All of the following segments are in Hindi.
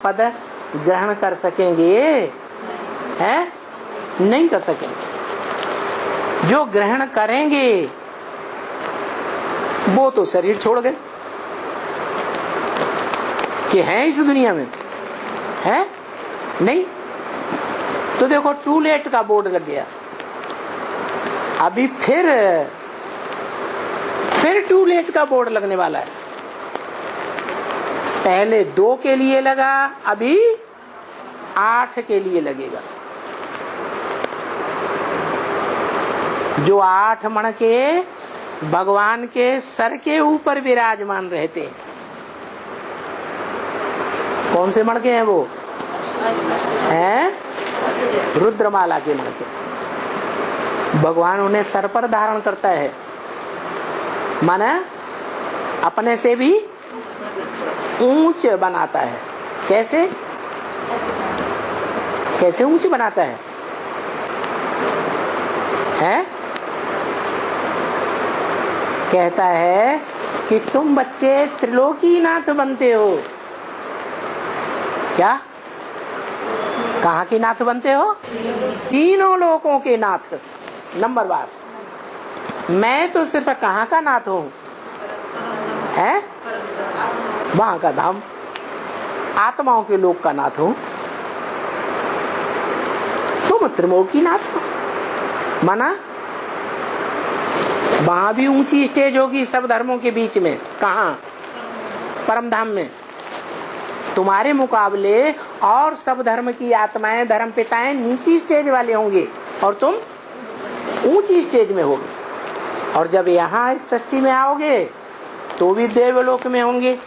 पद ग्रहण कर सकेंगे? हैं? नहीं कर सकेंगे। जो ग्रहण करेंगे वो तो शरीर छोड़ गए कि हैं इस दुनिया में, है नहीं। तो देखो टू लेट का बोर्ड लग गया, अभी फिर टू लेट का बोर्ड लगने वाला है। पहले 2 के लिए लगा, अभी 8 के लिए लगेगा। जो 8 मण के भगवान के सर के ऊपर विराजमान रहते हैं, कौन से मण के हैं वो? हैं रुद्रमाला के मण के। भगवान उन्हें सर पर धारण करता है, माना अपने से भी ऊंच बनाता है। कैसे कैसे ऊंच बनाता है? हैं? कहता है कि तुम बच्चे त्रिलोकीनाथ बनते हो। क्या? कहाँ के नाथ बनते हो? तीनों लोकों के नाथ। नंबर बार मैं तो सिर्फ कहाँ का नाथ हूँ? है वहां का धाम, आत्माओं के लोक का नाथ हूँ। तुम त्रिलोकी नाथ हो, माना वहां भी ऊंची स्टेज होगी सब धर्मों के बीच में। कहाँ? परम धाम में। तुम्हारे मुकाबले और सब धर्म की आत्माएं, धर्म पिताएं नीची स्टेज वाले होंगे और तुम ऊंची स्टेज में होगे। और जब यहाँ इस सृष्टि में आओगे तो भी देवलोक में होंगे,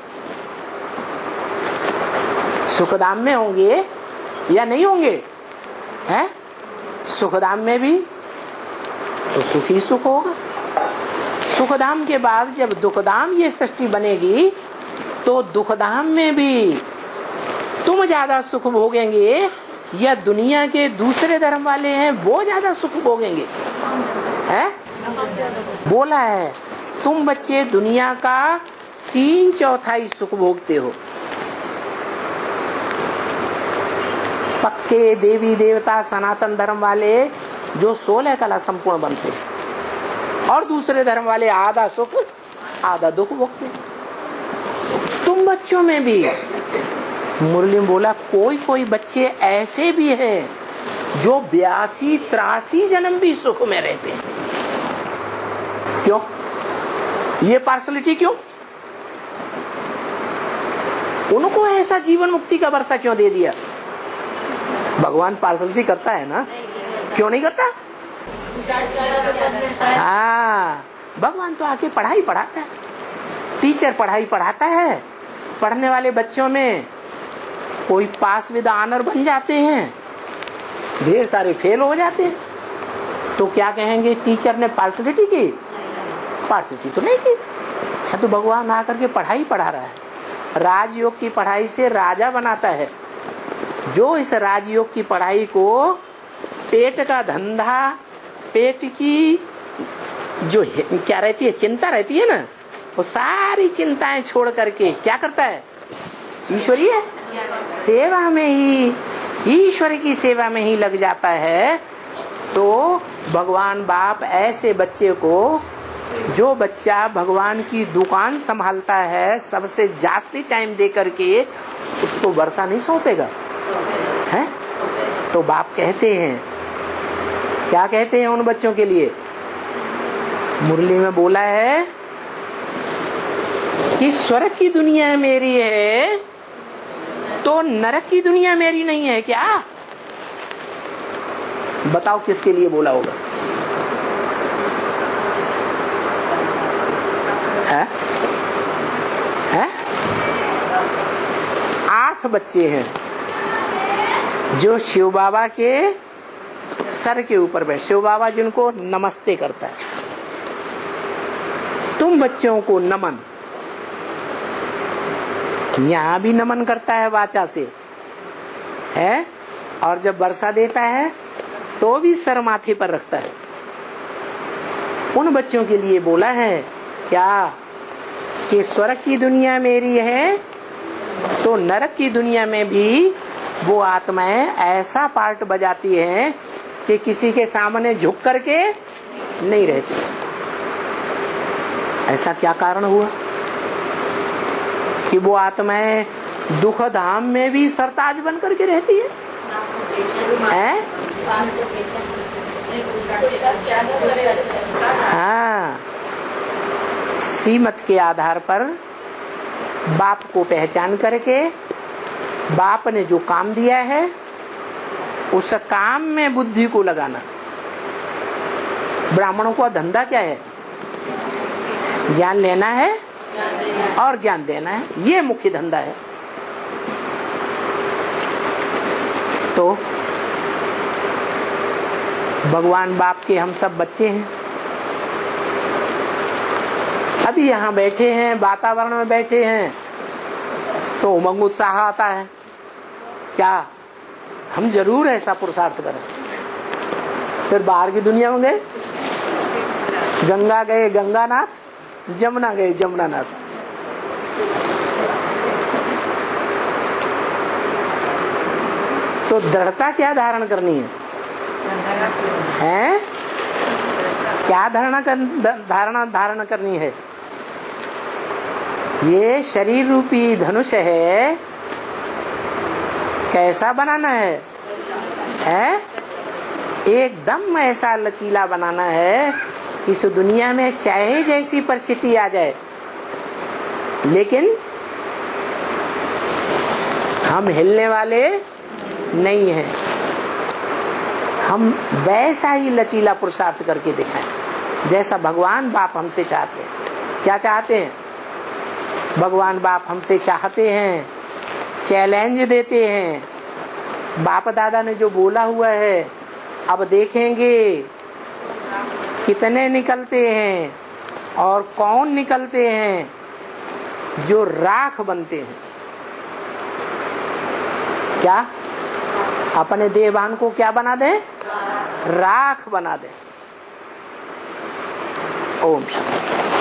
सुखधाम में होंगे या नहीं होंगे? है सुखधाम में भी तो सुख ही सुख होगा। सुखधाम के बाद जब दुखधाम ये सृष्टि बनेगी तो दुखधाम में भी तुम ज्यादा सुख भोगेंगे या दुनिया के दूसरे धर्म वाले हैं वो ज्यादा सुख भोगेंगे? है बोला है तुम बच्चे दुनिया का 3/4 सुख भोगते हो। पक्के देवी देवता सनातन धर्म वाले जो 16 कला संपूर्ण बनते हैं और दूसरे धर्म वाले आधा सुख आधा दुख भोगते हैं। तुम बच्चों में भी मुरली में बोला कोई कोई बच्चे ऐसे भी हैं जो 82-83 जन्म भी सुख में रहते हैं। क्यों? ये पार्सलिटी क्यों? उनको ऐसा जीवन मुक्ति का वर्षा क्यों दे दिया? भगवान पार्सलिटी करता है ना, क्यों नहीं करता? हाँ, भगवान तो आके पढ़ाई पढ़ाता है, टीचर पढ़ाई पढ़ाता है। पढ़ने वाले बच्चों में कोई पास विद ऑनर बन जाते हैं, ढेर सारे फेल हो जाते हैं। तो क्या कहेंगे? टीचर ने पार्सलिटी की? पार्सलिटी तो नहीं की है, तो भगवान आकर के पढ़ाई पढ़ा रहा है। राजयोग की पढ़ाई से राजा बनाता है। जो इस राजयोग की पढ़ाई को पेट का धंधा, पेट की जो क्या रहती है चिंता रहती है ना, वो सारी चिंताएं छोड़ करके क्या करता है? ईश्वरीय सेवा में ही, ईश्वर की सेवा में ही लग जाता है। तो भगवान बाप ऐसे बच्चे को, जो बच्चा भगवान की दुकान संभालता है सबसे जास्ती टाइम दे करके, उसको वर्षा नहीं सौंपेगा? है तो बाप कहते हैं, क्या कहते हैं उन बच्चों के लिए? मुरली में बोला है कि स्वर्ग की दुनिया मेरी है तो नरक की दुनिया मेरी नहीं है क्या? बताओ किसके लिए बोला होगा? है? 8 बच्चे हैं जो शिव बाबा के सर के ऊपर बैठे, शिव बाबा जिनको नमस्ते करता है। तुम बच्चों को नमन, यहाँ भी नमन करता है वाचा से, है? और जब वर्षा देता है तो भी सर माथे पर रखता है। उन बच्चों के लिए बोला है क्या कि स्वर्ग की दुनिया मेरी है तो नरक की दुनिया में भी वो आत्माएं ऐसा पार्ट बजाती हैं कि किसी के सामने झुक करके नहीं रहती। ऐसा क्या कारण हुआ कि वो आत्माएं दुख धाम में भी सरताज बन करके रहती है? हाँ, श्रीमत के आधार पर बाप को पहचान करके बाप ने जो काम दिया है उस काम में बुद्धि को लगाना। ब्राह्मणों का धंधा क्या है? ज्ञान लेना है और ज्ञान देना है, ये मुख्य धंधा है। तो भगवान बाप के हम सब बच्चे हैं। अभी यहाँ बैठे हैं, वातावरण में बैठे हैं तो उमंग उत्साह आता है। क्या हम जरूर ऐसा पुरुषार्थ करें? फिर बाहर की दुनिया में गए, गंगा गए गंगानाथ, जमुना गए जमुनानाथ। तो दृढ़ता क्या धारण करनी है? हैं? क्या धारण करनी है? ये शरीर रूपी धनुष है, कैसा बनाना है? हैं? एकदम ऐसा लचीला बनाना है इस दुनिया में चाहे जैसी परिस्थिति आ जाए, लेकिन हम हिलने वाले नहीं हैं। हम वैसा ही लचीला पुरुषार्थ करके दिखाएं जैसा भगवान बाप हमसे चाहते हैं। क्या चाहते हैं? भगवान बाप हमसे चाहते हैं, चैलेंज देते हैं। बाप दादा ने जो बोला हुआ है अब देखेंगे कितने निकलते हैं और कौन निकलते हैं जो राख बनते हैं। क्या अपने देवान को क्या बना दे? राख बना दे। ओम शांति।